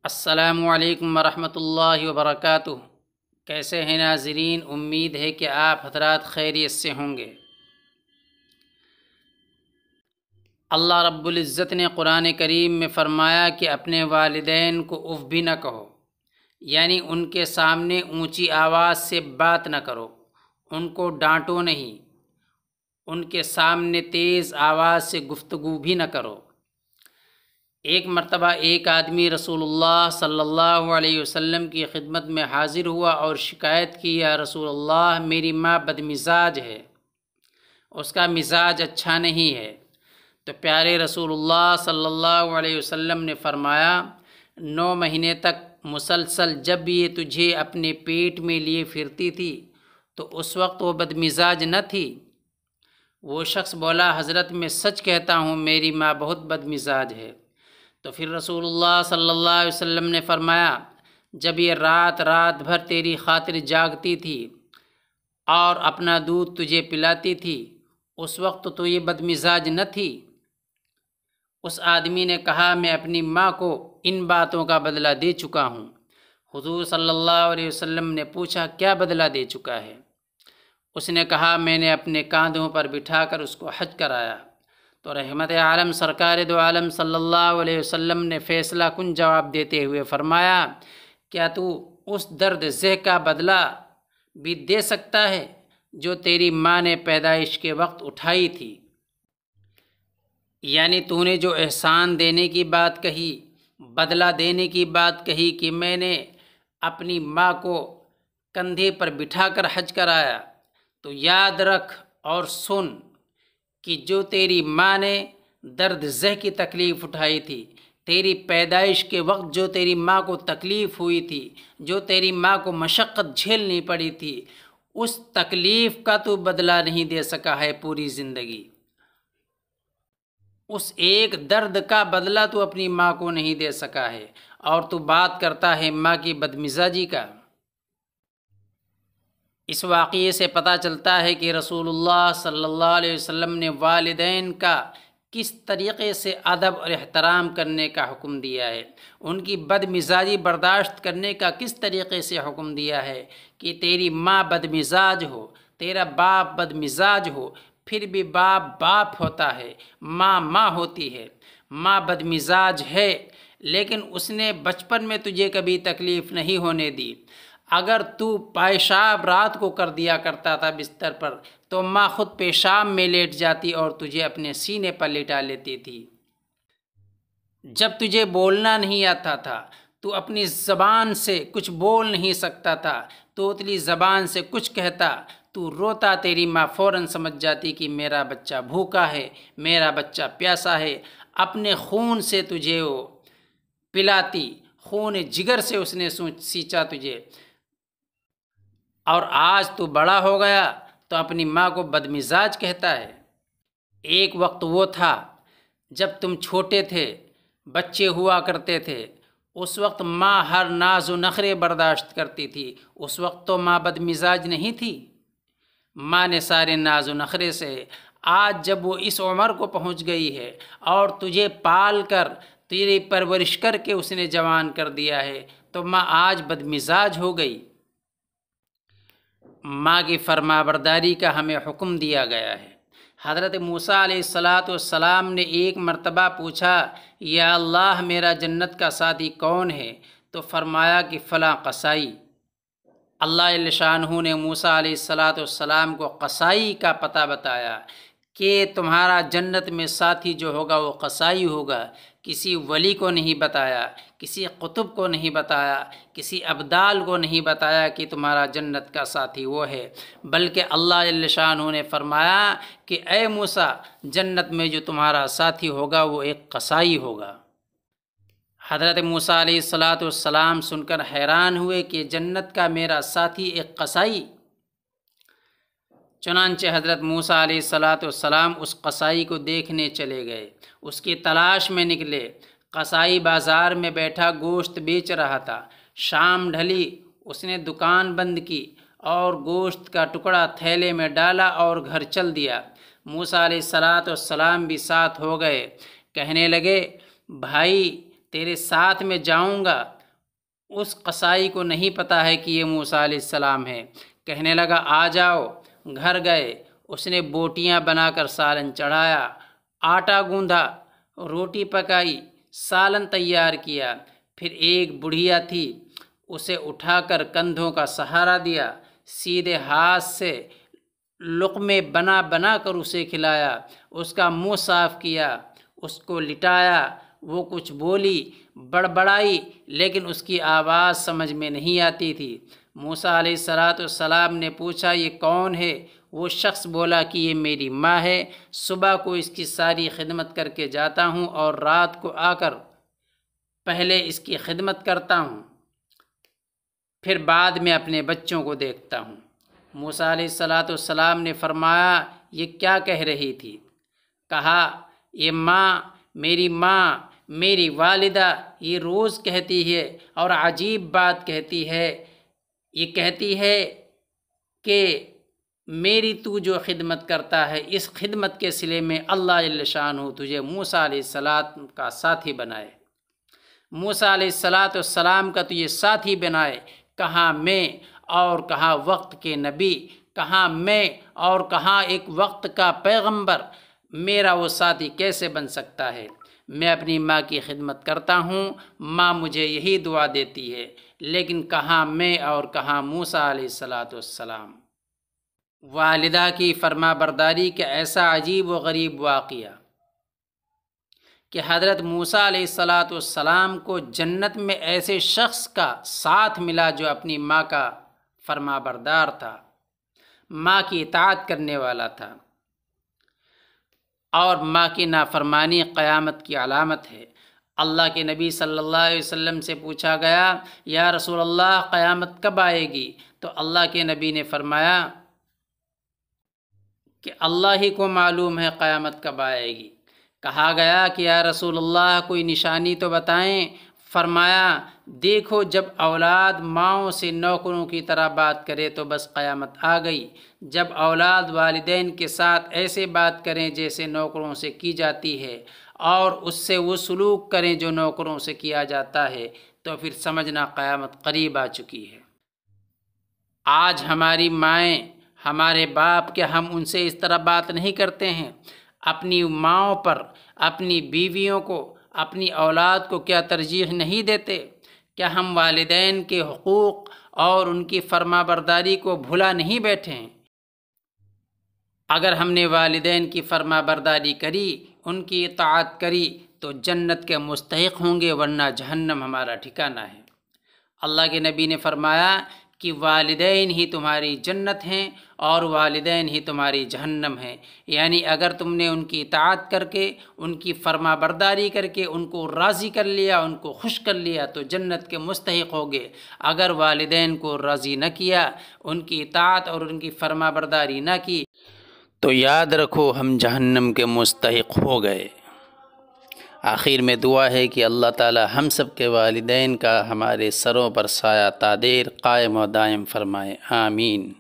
السلام علیکم ورحمۃ اللہ وبرکاتہ۔ کیسے ہیں ناظرین؟ امید ہے کہ آپ حضرات خیریت سے ہوں گے۔ اللہ رب العزت نے قرآن کریم میں فرمایا کہ اپنے والدین کو اف بھی نہ کہو، یعنی ان کے سامنے اونچی آواز سے بات نہ کرو، ان کو ڈانٹو نہیں، ان کے سامنے تیز آواز سے گفتگو بھی نہ کرو۔ ایک مرتبہ ایک آدمی رسول اللہ صلی اللہ علیہ وسلم کی خدمت میں حاضر ہوا اور شکایت کی، یا رسول اللہ میری ماں بدمزاج ہے، اس کا مزاج اچھا نہیں ہے۔ تو پیارے رسول اللہ صلی اللہ علیہ وسلم نے فرمایا، 9 مہینے تک مسلسل جب یہ تجھے اپنے پیٹ میں لیے پھرتی تھی تو اس وقت وہ بدمزاج نہ تھی؟ وہ شخص بولا، حضرت میں سچ کہتا ہوں میری ماں بہت بدمزاج ہے۔ تو پھر رسول اللہ صلی اللہ علیہ وسلم نے فرمایا، جب یہ رات بھر تیری خاطر جاگتی تھی اور اپنا دودھ تجھے پلاتی تھی، اس وقت تو یہ بدمزاج نہ تھی؟ اس آدمی نے کہا، میں اپنی ماں کو ان باتوں کا بدلہ دے چکا ہوں۔ حضور صلی اللہ علیہ وسلم نے پوچھا، کیا بدلہ دے چکا ہے؟ اس نے کہا، میں نے اپنے کاندھوں پر بٹھا کر اس کو حج کرایا۔ تو رحمت عالم سرکار دو عالم صلی اللہ علیہ وسلم نے فیصلہ کن جواب دیتے ہوئے فرمایا، کیا تو اس درد زہ کا بدلہ بھی دے سکتا ہے جو تیری ماں نے پیدائش کے وقت اٹھائی تھی؟ یعنی تو نے جو احسان دینے کی بات کہی، بدلہ دینے کی بات کہی کہ میں نے اپنی ماں کو کندھے پر بٹھا کر حج کرایا، تو یاد رکھ اور سن کہ جو تیری ماں نے درد زہ کی تکلیف اٹھائی تھی، تیری پیدائش کے وقت جو تیری ماں کو تکلیف ہوئی تھی، جو تیری ماں کو مشقت جھیلنی پڑی تھی، اس تکلیف کا تو بدلہ نہیں دے سکا ہے پوری زندگی۔ اس ایک درد کا بدلہ تو اپنی ماں کو نہیں دے سکا ہے، اور تو بات کرتا ہے ماں کی بدمزاجی کا۔ اس واقعے سے پتہ چلتا ہے کہ رسول اللہ صلی اللہ علیہ وسلم نے والدین کا کس طریقے سے ادب اور احترام کرنے کا حکم دیا ہے، ان کی بدمزاجی برداشت کرنے کا کس طریقے سے حکم دیا ہے کہ تیری ماں بدمزاج ہو، تیرا باپ بدمزاج ہو، پھر بھی باپ ہوتا ہے، ماں ہوتی ہے۔ ماں بدمزاج ہے لیکن اس نے بچپن میں تجھے کبھی تکلیف نہیں ہونے دی۔ اگر تو پیشاب رات کو کر دیا کرتا تھا بستر پر، تو ماں خود پیشاب میں لیٹ جاتی اور تجھے اپنے سینے پر لٹا لیتی تھی۔ جب تجھے بولنا نہیں آتا تھا، تو اپنی زبان سے کچھ بول نہیں سکتا تھا، توتلی زبان سے کچھ کہتا تو روتا، تیری ماں فوراً سمجھ جاتی کہ میرا بچہ بھوکا ہے، میرا بچہ پیاسا ہے، اپنے خون سے تجھے وہ پلاتی، خون جگر سے اس نے سینچا تجھے۔ اور آج تو بڑا ہو گیا تو اپنی ماں کو بدمزاج کہتا ہے۔ ایک وقت وہ تھا جب تم چھوٹے تھے، بچے ہوا کرتے تھے، اس وقت ماں ہر ناز و نخرے برداشت کرتی تھی، اس وقت تو ماں بدمزاج نہیں تھی، ماں نے سارے ناز و نخرے سے۔ آج جب وہ اس عمر کو پہنچ گئی ہے اور تجھے پال کر، تیری پرورش کر کے اس نے جوان کر دیا ہے، تو ماں آج بدمزاج ہو گئی۔ ماں کی فرمانبرداری کا ہمیں حکم دیا گیا ہے۔ حضرت موسیٰ علیہ السلام نے ایک مرتبہ پوچھا، یا اللہ میرا جنت کا ساتھی کون ہے؟ تو فرمایا کہ فلاں قصائی۔ اللہ جل شانہ نے موسیٰ علیہ السلام کو قصائی کا پتہ بتایا کہ تمہارا جنت میں ساتھی جو ہوگا وہ قصائی ہوگا۔ کسی ولی کو نہیں بتایا، کسی قطب کو نہیں بتایا، کسی ابدال کو نہیں بتایا کہ تمہارا جنت کا ساتھی وہ ہے، بلکہ اللہ جل شانہ نے فرمایا کہ اے موسیٰ، جنت میں جو تمہارا ساتھی ہوگا وہ ایک قصائی ہوگا۔ حضرت موسیٰ علیہ السلام سن کر حیران ہوئے کہ جنت کا میرا ساتھی ایک قصائی۔ چنانچہ حضرت موسیٰ علیہ السلام اس قصائی کو دیکھنے چلے گئے، اس کی تلاش میں نکلے۔ قصائی بازار میں بیٹھا گوشت بیچ رہا تھا۔ شام ڈھلی، اس نے دکان بند کی اور گوشت کا ٹکڑا تھیلے میں ڈالا اور گھر چل دیا۔ موسیٰ علیہ السلام بھی ساتھ ہو گئے۔ کہنے لگے، بھائی تیرے ساتھ میں جاؤں گا اس قصائی کو نہیں پتہ ہے کہ یہ موسیٰ علیہ السلام ہے۔ کہنے لگا آ جاؤ۔ گھر گئے، اس نے بوٹیاں بنا کر سالن چڑھایا، آٹا گوندھا، روٹی پکائی، سالن تیار کیا۔ پھر ایک بڑھیا تھی، اسے اٹھا کر کندھوں کا سہارا دیا، سیدھے ہاتھ سے لقمے بنا بنا کر اسے کھلایا، اس کا منہ صاف کیا، اس کو لٹایا۔ وہ کچھ بولی، بڑبڑائی، لیکن اس کی آواز سمجھ میں نہیں آتی تھی۔ موسیٰ علیہ السلام نے پوچھا یہ کون ہے؟ وہ شخص بولا کہ یہ میری ماں ہے، صبح کو اس کی ساری خدمت کر کے جاتا ہوں اور رات کو آ کر پہلے اس کی خدمت کرتا ہوں، پھر بعد میں اپنے بچوں کو دیکھتا ہوں۔ موسیٰ علیہ السلام نے فرمایا یہ کیا کہہ رہی تھی؟ کہا یہ ماں، میری والدہ یہ روز کہتی ہے اور عجیب بات کہتی ہے، یہ کہتی ہے کہ میری تو جو خدمت کرتا ہے اس خدمت کے صلے میں اللہ جل شانہ تجھے موسیٰ علیہ السلام کا ساتھی بنائے، موسیٰ علیہ السلام کا تجھے ساتھی بنائے۔ کہاں میں اور کہاں وقت کے نبی، کہاں میں اور کہاں ایک وقت کا پیغمبر، میرا وہ ساتھی کیسے بن سکتا ہے؟ میں اپنی ماں کی خدمت کرتا ہوں، ماں مجھے یہی دعا دیتی ہے، لیکن کہاں میں اور کہاں موسیٰ علیہ السلام۔ والدہ کی فرما برداری کا ایسا عجیب و غریب واقعہ کہ حضرت موسیٰ علیہ السلام کو جنت میں ایسے شخص کا ساتھ ملا جو اپنی ماں کا فرما بردار تھا، ماں کی اطاعت کرنے والا تھا، اور ماں کی نافرمانی قیامت کی علامت ہے۔ اللہ کے نبی صلی اللہ علیہ وسلم سے پوچھا گیا یا رسول اللہ قیامت کب آئے گی؟ تو اللہ کے نبی نے فرمایا کہ اللہ ہی کو معلوم ہے قیامت کب آئے گی۔ کہا گیا کہ یا رسول اللہ کوئی نشانی تو بتائیں۔ فرمایا دیکھو جب اولاد ماؤں سے نوکروں کی طرح بات کرے تو بس قیامت آ گئی، جب اولاد والدین کے ساتھ ایسے بات کریں جیسے نوکروں سے کی جاتی ہے اور اس سے وہ سلوک کریں جو نوکروں سے کیا جاتا ہے، تو پھر سمجھنا قیامت قریب آ چکی ہے۔ آج ہماری مائیں، ہمارے باپ، کیا ہم ان سے اس طرح بات نہیں کرتے ہیں؟ اپنی ماؤں پر، اپنی بیویوں کو، اپنی اولاد کو کیا ترجیح نہیں دیتے؟ کیا ہم والدین کے حقوق اور ان کی فرما برداری کو بھلا نہیں بیٹھے ہیں؟ اگر ہم نے والدین کی فرما برداری کری، ان کی اطاعت کری تو جنت کے مستحق ہوں گے، ورنہ جہنم ہمارا ٹھکانہ ہے۔ اللہ کے نبی نے فرمایا کہ والدین ہی تمہاری جنت ہیں اور والدین ہی تمہاری جہنم ہیں، یعنی اگر تم نے ان کی اطاعت کر کے، ان کی فرما برداری کر کے ان کو راضی کر لیا، ان کو خوش کر لیا تو جنت کے مستحق ہوگے۔ اگر والدین کو راضی نہ کیا، ان کی اطاعت اور ان کی فرما برداری نہ کی تو یاد رکھو ہم جہنم کے مستحق ہو گئے۔ آخر میں دعا ہے کہ اللہ تعالی ہم سب کے والدین کا ہمارے سروں پر سایہ تا دیر قائم و دائم فرمائے، آمین۔